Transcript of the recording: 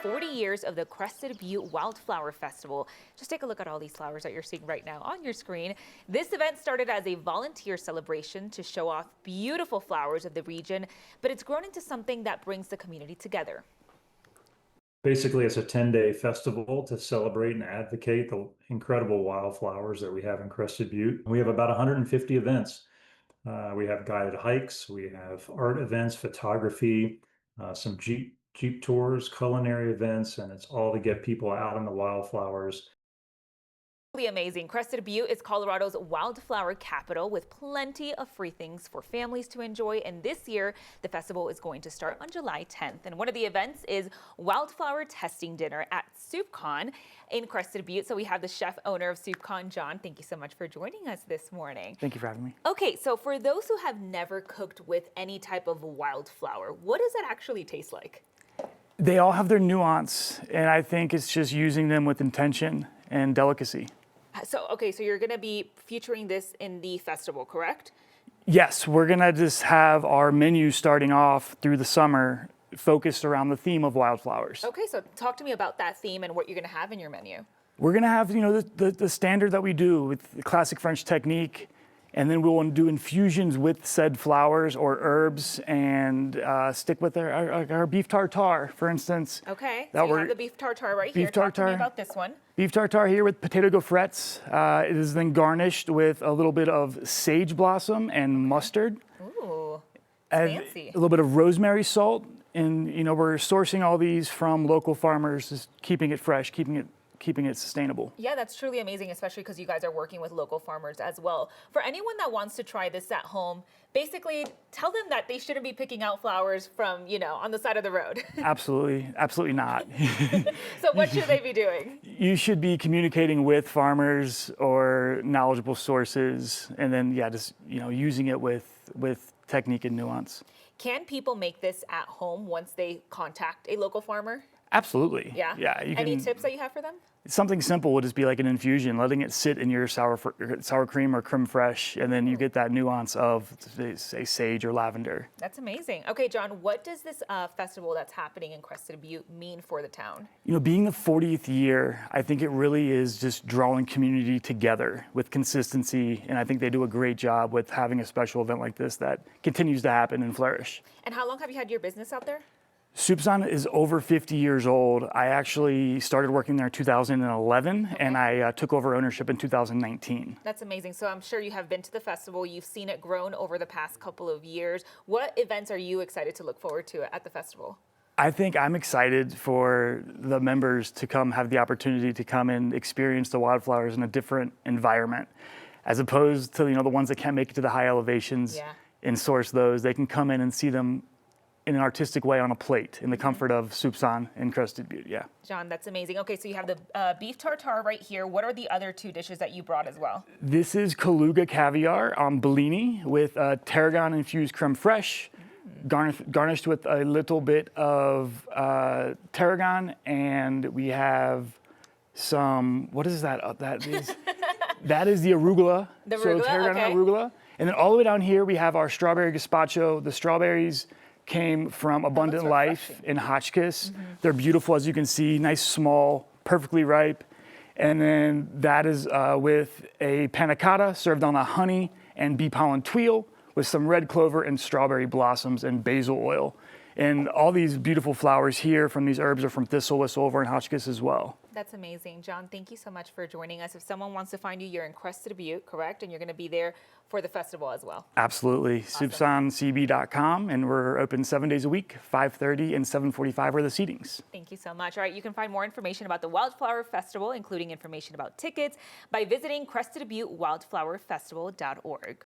40 years of the Crested Butte Wildflower Festival. Just take a look at all these flowers that you're seeing right now on your screen. This event started as a volunteer celebration to show off beautiful flowers of the region, but it's grown into something that brings the community together. Basically, it's a 10-day festival to celebrate and advocate the incredible wildflowers that we have in Crested Butte. We have about 150 events. We have guided hikes, we have art events, photography, some Jeep tours, culinary events, and it's all to get people out in the wildflowers. Really amazing. Crested Butte is Colorado's wildflower capital with plenty of free things for families to enjoy. And this year, the festival is going to start on July 10th. And one of the events is wildflower testing dinner at Soupçon in Crested Butte. So we have the chef owner of Soupçon, John. Thank you so much for joining us this morning. Thank you for having me. Okay, so for those who have never cooked with any type of wildflower, what does that actually taste like? They all have their nuance, and I think it's just using them with intention and delicacy. So you're going to be featuring this in the festival, correct? Yes, we're going to just have our menu starting off through the summer focused around the theme of wildflowers. Okay, so talk to me about that theme and what you're going to have in your menu. We're going to have, the standard that we do with the classic French technique, and then we'll do infusions with said flowers or herbs and stick with our beef tartare, for instance. Okay, so you have the beef tartare right here. Talk to me about this one. Beef tartare here with potato gaufrettes. It is then garnished with a little bit of sage blossom and mustard. Ooh, fancy. A little bit of rosemary salt. And, we're sourcing all these from local farmers, just keeping it fresh, keeping it sustainable. Yeah, that's truly amazing, especially because you guys are working with local farmers as well. For anyone that wants to try this at home, basically tell them that they shouldn't be picking out flowers from, on the side of the road. Absolutely not. So what should they be doing? You should be communicating with farmers or knowledgeable sources, and then, just, using it with technique and nuance. Can people make this at home once they contact a local farmer? Absolutely. Yeah? Any tips that you have for them? Something simple would just be like an infusion, letting it sit in your sour cream or creme fraiche, and then you get that nuance of, say, sage or lavender. That's amazing. Okay, John, what does this festival that's happening in Crested Butte mean for the town? Being the 40th year, I think it really is just drawing community together with consistency, and I think they do a great job with having a special event like this that continues to happen and flourish. And how long have you had your business out there? Soupçon is over 50 years old. I actually started working there in 2011, and I took over ownership in 2019. That's amazing. So I'm sure you have been to the festival. You've seen it grown over the past couple of years. What events are you excited to look forward to at the festival? I think I'm excited for the members to come have the opportunity to come and experience the wildflowers in a different environment, as opposed to the ones that can't make it to the high elevations and source those. They can come in and see them in an artistic way on a plate in the comfort of Soupçon and Crested Butte, yeah. John, that's amazing. Okay, so you have the beef tartare right here. What are the other two dishes that you brought as well? This is Kaluga caviar on Bellini with tarragon-infused creme fraiche, garnished with a little bit of tarragon, and we have some, what is that? That is the arugula. The arugula, so tarragon and arugula. And then all the way down here, we have our strawberry gazpacho. The strawberries came from Abundant Life in Hotchkiss. They're beautiful, as you can see, nice, small, perfectly ripe. And then that is with a panna cotta served on a honey and bee pollen tuile with some red clover and strawberry blossoms and basil oil. And all these beautiful flowers here from these herbs are from thistle whistle over in Hotchkiss as well. That's amazing. John, thank you so much for joining us. If someone wants to find you, you're in Crested Butte, correct? And you're going to be there for the festival as well. Absolutely. Awesome. SoupçonCB.com, and we're open 7 days a week, 5:30 and 7:45 are the seatings. Thank you so much. All right, you can find more information about the Wildflower Festival, including information about tickets, by visiting CrestedButteWildflowerFestival.org.